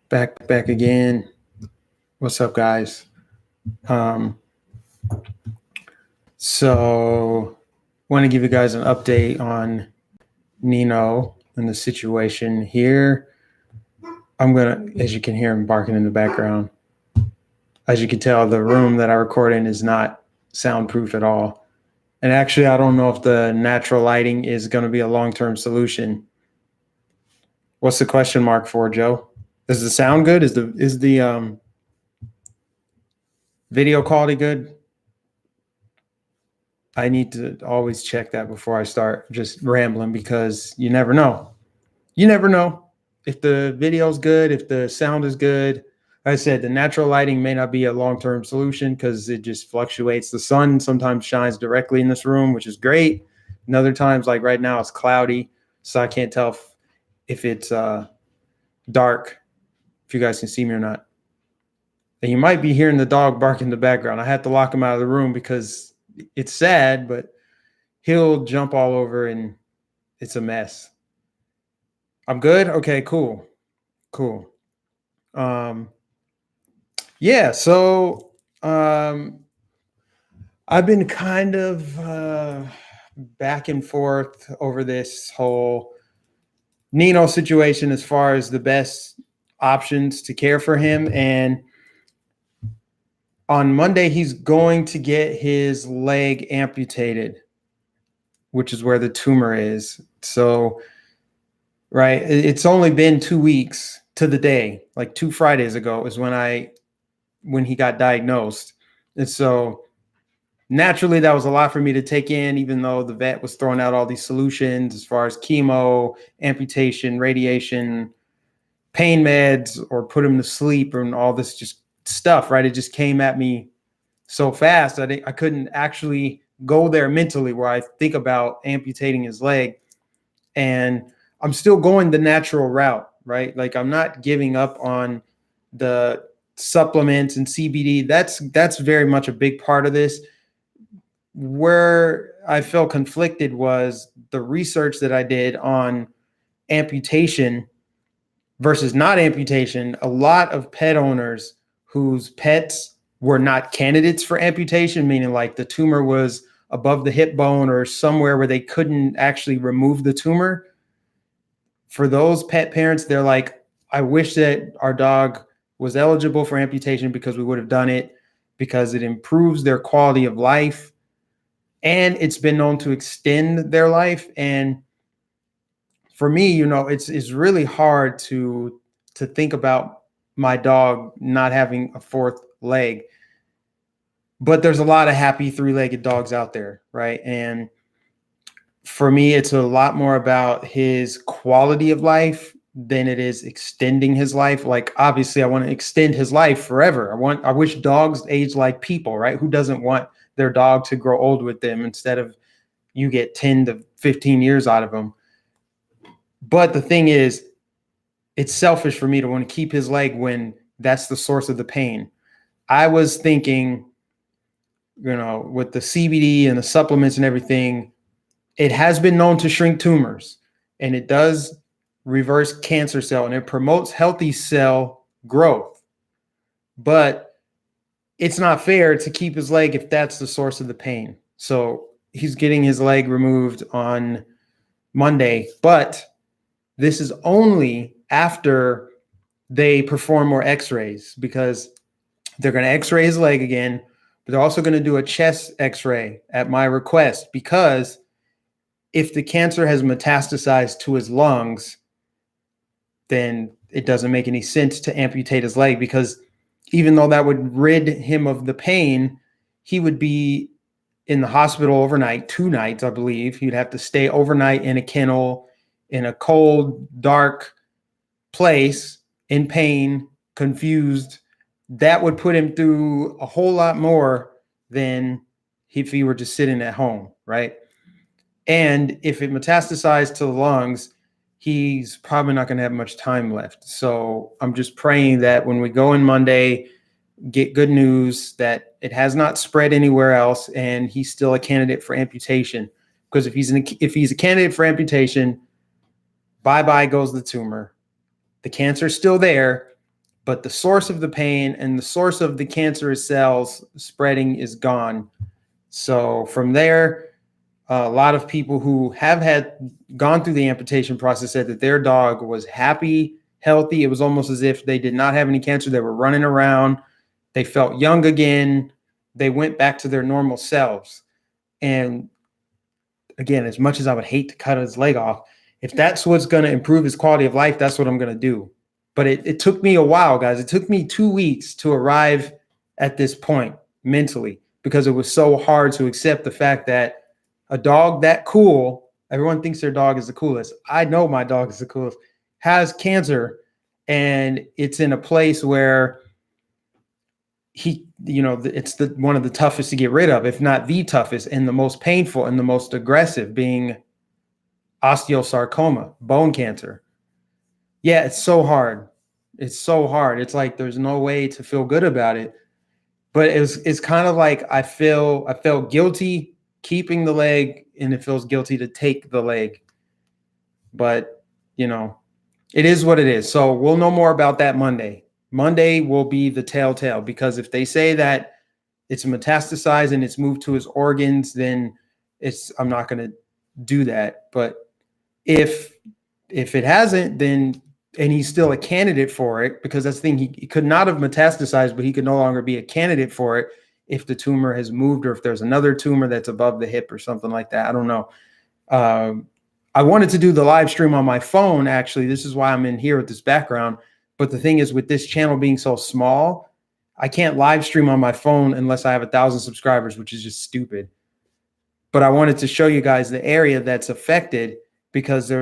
Back again. What's up, guys? So want to give you guys an update on NINO and the situation here. I'm gonna, as you can hear him barking in the background. As you can tell, the room that I record in is not soundproof at all. And actually, I don't know if the natural lighting is going to be a long-term solution. What's the question mark for, Joe? Does the sound good? Is the video quality good? I need to always check that before I start just rambling, because you never know. You never know if the video's good, if the sound is good. Like I said, the natural lighting may not be a long-term solution because it just fluctuates. The sun sometimes shines directly in this room, which is great. And other times, like right now, it's cloudy, so I can't tell if it's dark, if you guys can see me or not. And you might be hearing the dog bark in the background. I had to lock him out of the room because it's sad, but he'll jump all over and it's a mess. I'm good? Okay, cool. Yeah, so I've been kind of back and forth over this whole NINO situation as far as the best options to care for him. And on Monday, he's going to get his leg amputated, which is where the tumor is. So, right, it's only been 2 weeks to the day, like 2 Fridays ago is when he got diagnosed. And so naturally, that was a lot for me to take in, even though the vet was throwing out all these solutions as far as chemo, amputation, radiation, pain meds, or put him to sleep, and all this just stuff, right? It just came at me so fast that I couldn't actually go there mentally where I think about amputating his leg. And I'm still going the natural route, right? Like, I'm not giving up on the supplements and CBD. That's very much a big part of this. Where I felt conflicted was the research that I did on amputation versus not amputation. A lot of pet owners whose pets were not candidates for amputation, meaning like the tumor was above the hip bone or somewhere where they couldn't actually remove the tumor. For those pet parents, they're like, I wish that our dog was eligible for amputation because we would have done it, because it improves their quality of life. And it's been known to extend their life. And for me, it's really hard to think about my dog not having a fourth leg. But there's a lot of happy 3-legged dogs out there, right? And for me, it's a lot more about his quality of life than it is extending his life. Like, obviously, I want to extend his life forever. I wish dogs age like people, right? Who doesn't want their dog to grow old with them instead of you get 10 to 15 years out of them? But the thing is, it's selfish for me to want to keep his leg when that's the source of the pain. I was thinking, with the CBD and the supplements and everything, it has been known to shrink tumors, and it does reverse cancer cell, and it promotes healthy cell growth. But it's not fair to keep his leg if that's the source of the pain. So he's getting his leg removed on Monday, but this is only after they perform more x-rays, because they're going to x-ray his leg again, but they're also going to do a chest x-ray at my request, because if the cancer has metastasized to his lungs, then it doesn't make any sense to amputate his leg, because even though that would rid him of the pain, he would be in the hospital overnight, 2 nights, I believe. He'd have to stay overnight in a kennel in a cold, dark place, in pain, confused. That would put him through a whole lot more than if he were just sitting at home, right? And if it metastasized to the lungs, he's probably not going to have much time left. So I'm just praying that when we go in Monday, get good news that it has not spread anywhere else and he's still a candidate for amputation. Because if he's a candidate for amputation, bye-bye goes the tumor. The cancer is still there, but the source of the pain and the source of the cancerous cells spreading is gone. So from there, a lot of people who have gone through the amputation process said that their dog was happy, healthy. It was almost as if they did not have any cancer. They were running around. They felt young again. They went back to their normal selves. And again, as much as I would hate to cut his leg off, if that's what's going to improve his quality of life, that's what I'm going to do. But it took me a while, guys. It took me 2 weeks to arrive at this point mentally, because it was so hard to accept the fact that a dog that cool, everyone thinks their dog is the coolest. I know my dog is the coolest, has cancer, and it's in a place where it's one of the toughest to get rid of, if not the toughest and the most painful and the most aggressive, being osteosarcoma, bone cancer. Yeah, it's so hard. It's so hard. It's like there's no way to feel good about it. But it's kind of like I felt guilty keeping the leg, and it feels guilty to take the leg. But, it is what it is. So we'll know more about that Monday. Monday will be the telltale, because if they say that it's metastasized and it's moved to his organs, then I'm not going to do that. But if it hasn't, then, and he's still a candidate for it, because that's the thing, he could not have metastasized, but he could no longer be a candidate for it if the tumor has moved, or if there's another tumor that's above the hip or something like that. I don't know. I wanted to do the live stream on my phone, actually. This is why I'm in here with this background. But the thing is, with this channel being so small, I can't live stream on my phone unless I have 1,000 subscribers, which is just stupid. But I wanted to show you guys the area that's affected, because it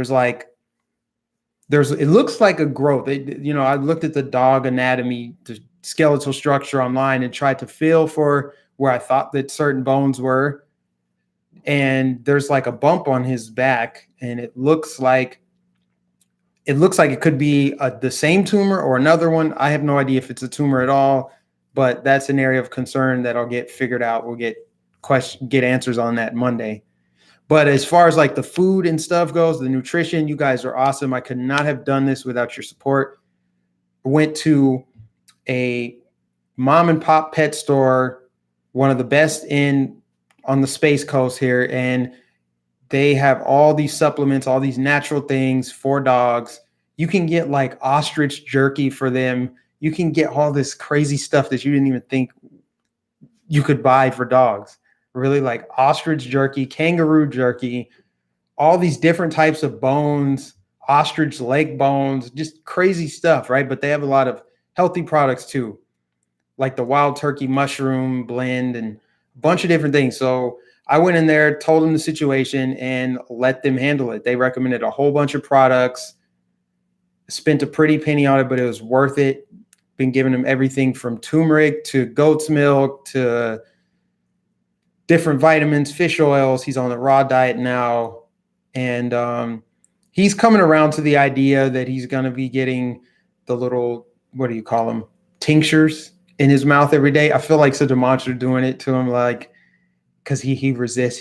looks like a growth. I looked at the dog anatomy, the skeletal structure online, and tried to feel for where I thought that certain bones were. And there's like a bump on his back, and it looks like it could be the same tumor or another one. I have no idea if it's a tumor at all, but that's an area of concern that I'll get figured out. We'll get answers on that Monday. But as far as like the food and stuff goes, the nutrition, you guys are awesome. I could not have done this without your support. I went to a mom and pop pet store, one of the best on the Space Coast here, and they have all these supplements, all these natural things for dogs. You can get like ostrich jerky for them. You can get all this crazy stuff that you didn't even think you could buy for dogs. Really, like ostrich jerky, kangaroo jerky, all these different types of bones, ostrich leg bones, just crazy stuff, right? But they have a lot of healthy products too, like the wild turkey mushroom blend and a bunch of different things. So I went in there, told them the situation, and let them handle it. They recommended a whole bunch of products, spent a pretty penny on it, but it was worth it. Been giving them everything from turmeric to goat's milk to different vitamins, fish oils. He's on the raw diet now. And he's coming around to the idea that he's going to be getting the little, what do you call them, tinctures in his mouth every day. I feel like such a monster doing it to him, like, because he resists.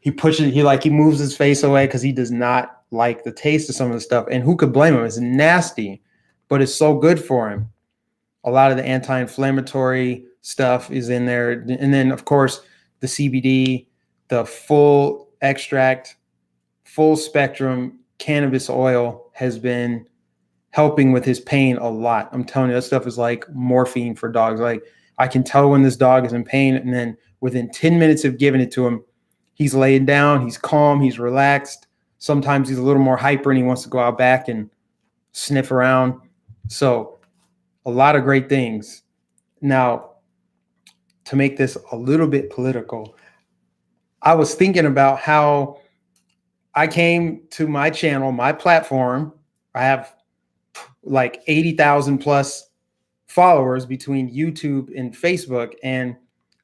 He pushes, he moves his face away because he does not like the taste of some of the stuff. And who could blame him? It's nasty, but it's so good for him. A lot of the anti-inflammatory stuff is in there. And then, of course, the CBD, the full extract, full spectrum cannabis oil has been helping with his pain a lot. I'm telling you, that stuff is like morphine for dogs. Like, I can tell when this dog is in pain, and then within 10 minutes of giving it to him, he's laid down, he's calm, he's relaxed. Sometimes he's a little more hyper and he wants to go out back and sniff around. So a lot of great things. Now, to make this a little bit political, I was thinking about how I came to my channel, my platform. I have like 80,000 plus followers between YouTube and Facebook. And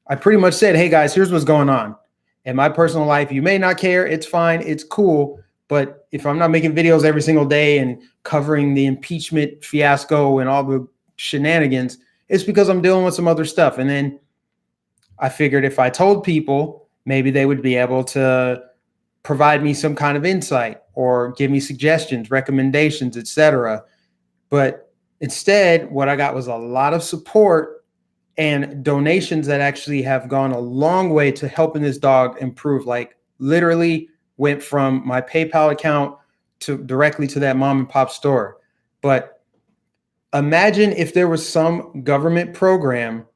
I pretty much said, hey guys, here's what's going on in my personal life. You may not care. It's fine. It's cool. But if I'm not making videos every single day and covering the impeachment fiasco and all the shenanigans, it's because I'm dealing with some other stuff. And then I figured if I told people, maybe they would be able to provide me some kind of insight or give me suggestions, recommendations, etc. But Instead, what I got was a lot of support and donations that actually have gone a long way to helping this dog improve. Like literally went from my PayPal account to directly to that mom and pop store. But imagine if there was some government program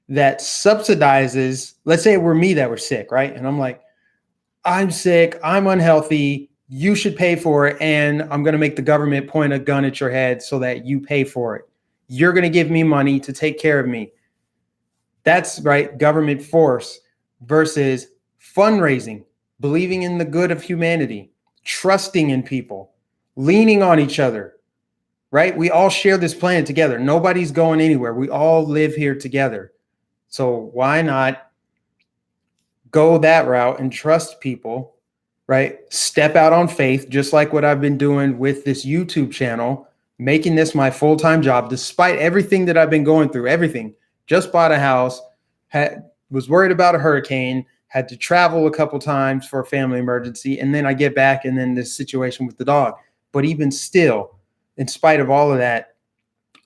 that subsidizes, let's say it were me that were sick, right? And I'm like, I'm sick, I'm unhealthy, you should pay for it, and I'm going to make the government point a gun at your head so that you pay for it. You're going to give me money to take care of me. That's right, government force versus fundraising, believing in the good of humanity, trusting in people, leaning on each other, right? We all share this planet together. Nobody's going anywhere. We all live here together. So why not go that route and trust people, right? Step out on faith, just like what I've been doing with this YouTube channel, making this my full-time job, despite everything that I've been going through, everything. Just bought a house, was worried about a hurricane, had to travel a couple times for a family emergency, and then I get back and then this situation with the dog. But even still, in spite of all of that,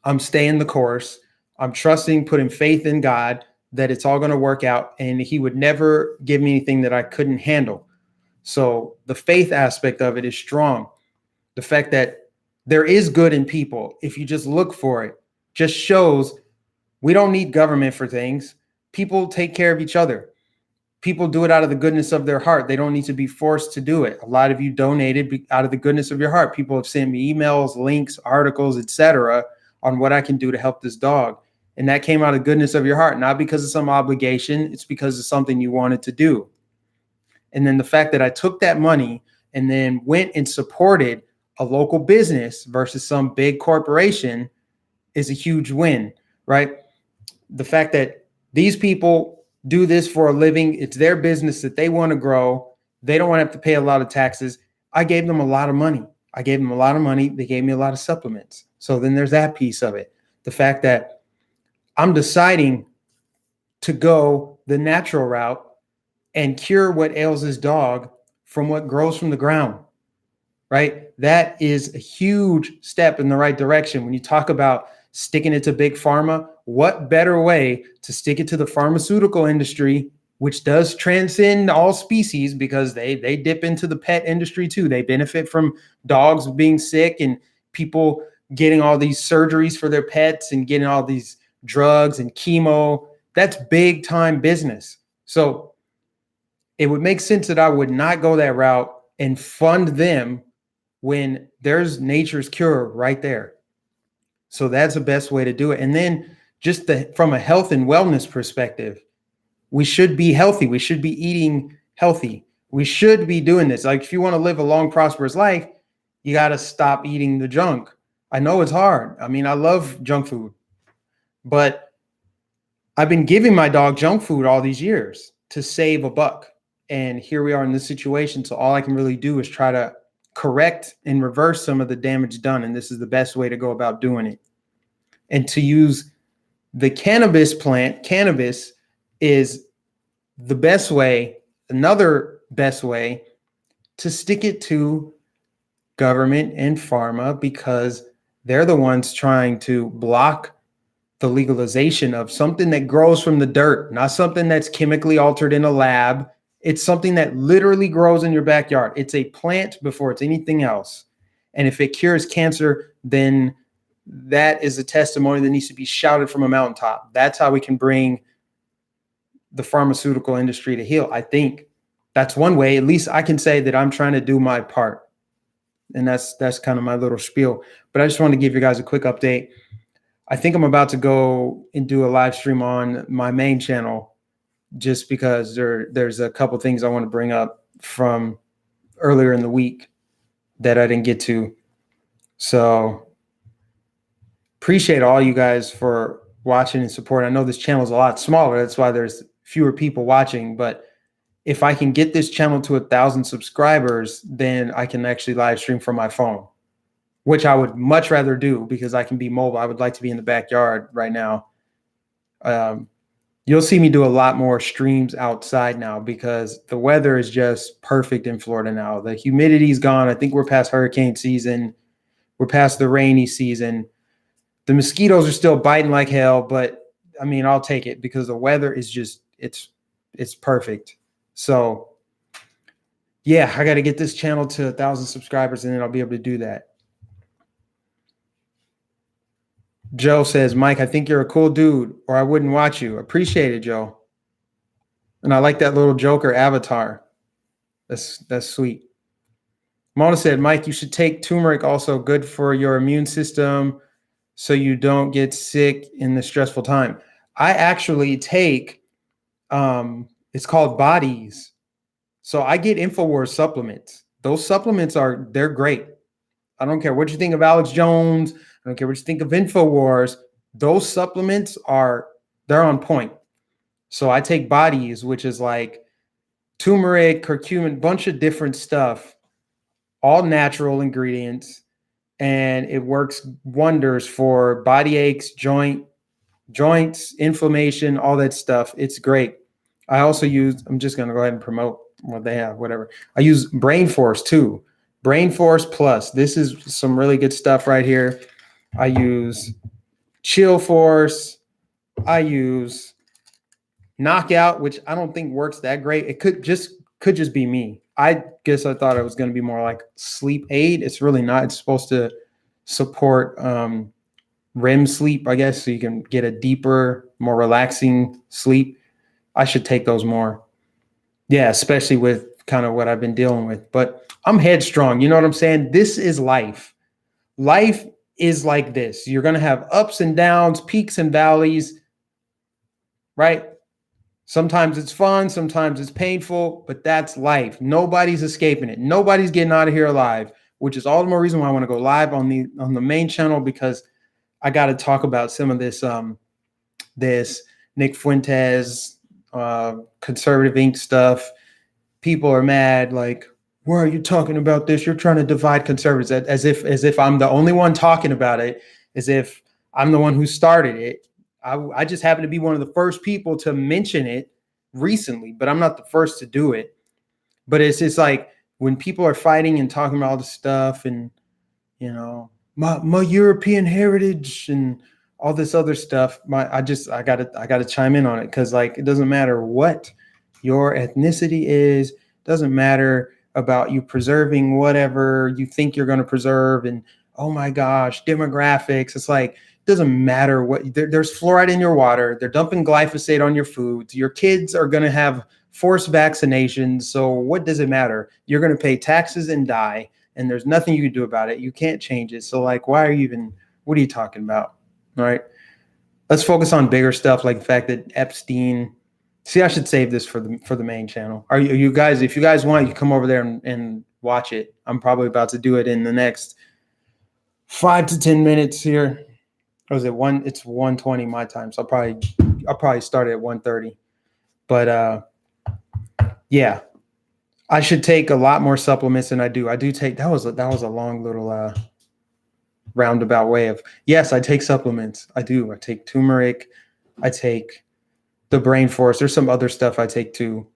I'm staying the course. I'm trusting, putting faith in God that it's all going to work out, and he would never give me anything that I couldn't handle. So the faith aspect of it is strong. The fact that there is good in people, if you just look for it, just shows we don't need government for things. People take care of each other. People do it out of the goodness of their heart. They don't need to be forced to do it. A lot of you donated out of the goodness of your heart. People have sent me emails, links, articles, etc., on what I can do to help this dog. And that came out of the goodness of your heart, not because of some obligation. It's because of something you wanted to do. And then the fact that I took that money and then went and supported a local business versus some big corporation is a huge win, right? The fact that these people do this for a living, it's their business that they want to grow. They don't want to have to pay a lot of taxes. I gave them a lot of money. They gave me a lot of supplements. So then there's that piece of it. The fact that I'm deciding to go the natural route and cure what ails this dog from what grows from the ground, right? That is a huge step in the right direction. When you talk about sticking it to big pharma, what better way to stick it to the pharmaceutical industry, which does transcend all species because they dip into the pet industry too. They benefit from dogs being sick and people getting all these surgeries for their pets and getting all these drugs and chemo. That's big time business. So it would make sense that I would not go that route and fund them when there's nature's cure right there. So that's the best way to do it. And then just from a health and wellness perspective, we should be healthy. We should be eating healthy. We should be doing this. Like if you want to live a long, prosperous life, you got to stop eating the junk. I know it's hard. I mean, I love junk food, but I've been giving my dog junk food all these years to save a buck. And here we are in this situation. So all I can really do is try to correct and reverse some of the damage done. And this is the best way to go about doing it. And to use the cannabis plant, cannabis is the best way, another best way to stick it to government and pharma because they're the ones trying to block the legalization of something that grows from the dirt, not something that's chemically altered in a lab. It's something that literally grows in your backyard. It's a plant before it's anything else. And if it cures cancer, then that is a testimony that needs to be shouted from a mountaintop. That's how we can bring the pharmaceutical industry to heal. I think that's one way. At least I can say that I'm trying to do my part. And that's kind of my little spiel. But I just want to give you guys a quick update. I think I'm about to go and do a live stream on my main channel just because there's a couple things I want to bring up from earlier in the week that I didn't get to. So appreciate all you guys for watching and support. I know this channel is a lot smaller. That's why there's fewer people watching. But if I can get this channel to 1,000 subscribers, then I can actually live stream from my phone, which I would much rather do because I can be mobile. I would like to be in the backyard right now. You'll see me do a lot more streams outside now because the weather is just perfect in Florida now. The humidity's gone. I think we're past hurricane season. We're past the rainy season. The mosquitoes are still biting like hell, but I mean, I'll take it because the weather is just it's perfect. So yeah, I got to get this channel to 1,000 subscribers, and then I'll be able to do that. Joe says, Mike, I think you're a cool dude, or I wouldn't watch you. Appreciate it, Joe. And I like that little Joker avatar. That's sweet. Mona said, Mike, you should take turmeric, also good for your immune system so you don't get sick in the stressful time. I actually take, it's called Bodies. So I get InfoWars supplements. Those supplements they're great. I don't care what you think of Alex Jones. I don't care what you think of InfoWars. Those supplements they're on point. So I take Bodies, which is like turmeric, curcumin, bunch of different stuff, all natural ingredients, and it works wonders for body aches, joints, inflammation, all that stuff. It's great. I also I'm just going to go ahead and promote what they have, whatever. I use Brain Force too. Brain Force Plus. This is some really good stuff right here. I use Chill Force. I use Knockout, which I don't think works that great. It could just be me. I guess I thought it was going to be more like sleep aid. It's really not. It's supposed to support REM sleep, I guess, so you can get a deeper, more relaxing sleep. I should take those more. Yeah, especially with kind of what I've been dealing with. But I'm headstrong. You know what I'm saying? This is life. Life is like this. You're going to have ups and downs, peaks and valleys, right? Sometimes it's fun, sometimes it's painful, but that's life. Nobody's escaping it. Nobody's getting out of here alive, which is all the more reason why I want to go live on the main channel, because I got to talk about some of this this Nick Fuentes conservative Inc. stuff. People are mad, like, why are you talking about this? You're trying to divide conservatives, as if I'm the only one talking about it, as if I'm the one who started it. I just happen to be one of the first people to mention it recently, but I'm not the first to do it. But it's just like when people are fighting and talking about all this stuff, and you know, my European heritage and all this other stuff, I gotta chime in on it, because like it doesn't matter what your ethnicity is, doesn't matter about you preserving whatever you think you're going to preserve, and oh my gosh, demographics. It's like it doesn't matter what there's fluoride in your water. They're dumping glyphosate on your foods. Your kids are going to have forced vaccinations. So what does it matter? You're going to pay taxes and die, and there's nothing you can do about it. You can't change it. So like, what are you talking about? All right. Let's focus on bigger stuff, like the fact that Epstein. See, I should save this for the main channel. Are you guys? If you guys want, you come over there and watch it. I'm probably about to do it in the next 5 to 10 minutes here. Or is it one? It's 1:20 my time, so I'll probably start at 1:30. But yeah, I should take a lot more supplements than I do. I do take. That was a long little roundabout way of, yes, I take supplements. I do. I take turmeric. I take the Brain Force. There's some other stuff I take too.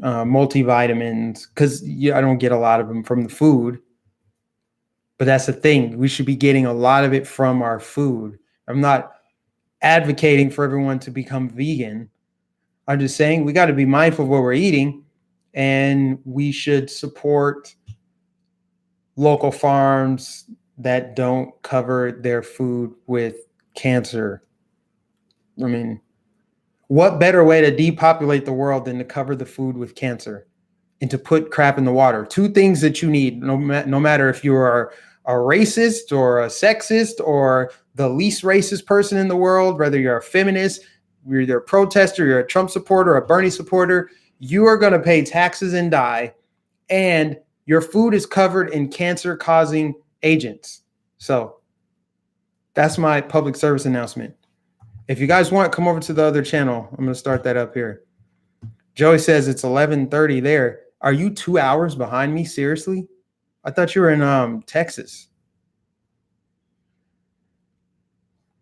Multivitamins, because I don't get a lot of them from the food. But that's the thing. We should be getting a lot of it from our food. I'm not advocating for everyone to become vegan. I'm just saying we got to be mindful of what we're eating, and we should support local farms that don't cover their food with cancer. I mean, what better way to depopulate the world than to cover the food with cancer and to put crap in the water? Two things that you need, no matter if you are a racist or a sexist or the least racist person in the world, whether you're a feminist, you're either a protester, you're a Trump supporter, a Bernie supporter, you are going to pay taxes and die, and your food is covered in cancer-causing agents. So that's my public service announcement. If you guys want, come over to the other channel. I'm going to start that up here. Joey says it's 11:30 there. Are you 2 hours behind me? Seriously? I thought you were in Texas.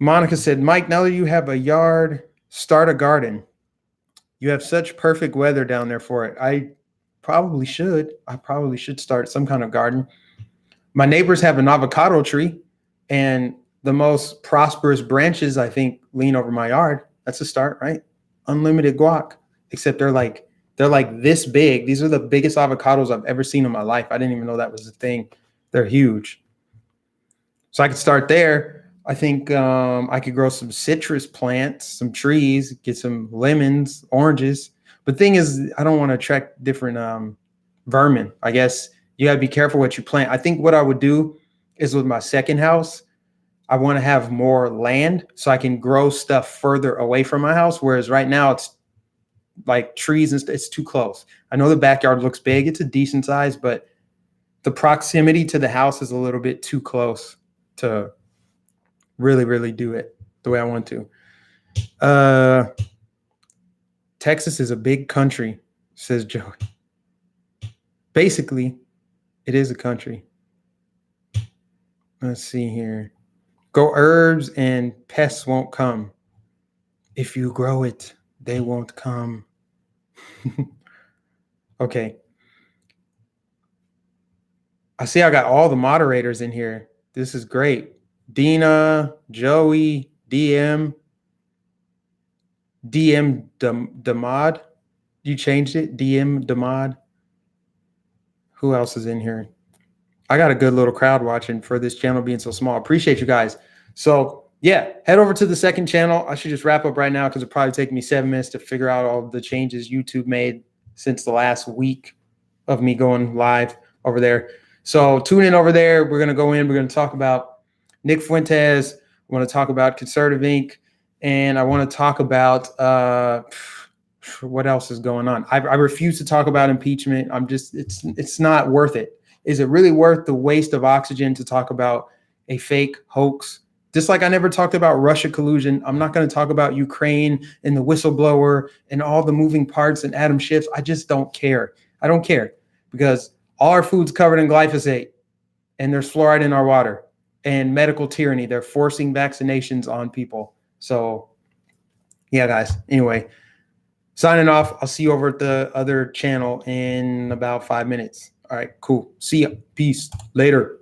Monica said, Mike, now that you have a yard, start a garden. You have such perfect weather down there for it. I probably should start some kind of garden. My neighbors have an avocado tree, and the most prosperous branches, I think, lean over my yard. That's a start, right? Unlimited guac, except they're like this big. These are the biggest avocados I've ever seen in my life. I didn't even know that was a thing. They're huge. So I could start there. I think I could grow some citrus plants, some trees, get some lemons, oranges. But thing is, I don't want to attract different vermin. I guess you got to be careful what you plant. I think what I would do is with my second house, I want to have more land so I can grow stuff further away from my house. Whereas right now it's like trees and it's too close. I know the backyard looks big. It's a decent size, but the proximity to the house is a little bit too close to really, really do it the way I want to. Texas is a big country, says Joey. Basically, it is a country. Let's see here. Go herbs and pests won't come. If you grow it, they won't come. Okay. I see I got all the moderators in here. This is great. Dina, Joey, DM Damod. You changed it? DM Damod. Who else is in here? I got a good little crowd watching for this channel being so small. Appreciate you guys. So yeah, head over to the second channel. I should just wrap up right now because it'll probably take me 7 minutes to figure out all the changes YouTube made since the last week of me going live over there. So tune in over there. We're going to go in. We're going to talk about Nick Fuentes. I want to talk about Conservative Inc. And I want to talk about what else is going on. I refuse to talk about impeachment. It's not worth it. Is it really worth the waste of oxygen to talk about a fake hoax? Just like I never talked about Russia collusion, I'm not going to talk about Ukraine and the whistleblower and all the moving parts and Adam Schiff. I just don't care. I don't care because all our food's covered in glyphosate and there's fluoride in our water and medical tyranny. They're forcing vaccinations on people. So yeah, guys. Anyway, signing off. I'll see you over at the other channel in about 5 minutes. All right, cool. See ya. Peace. Later.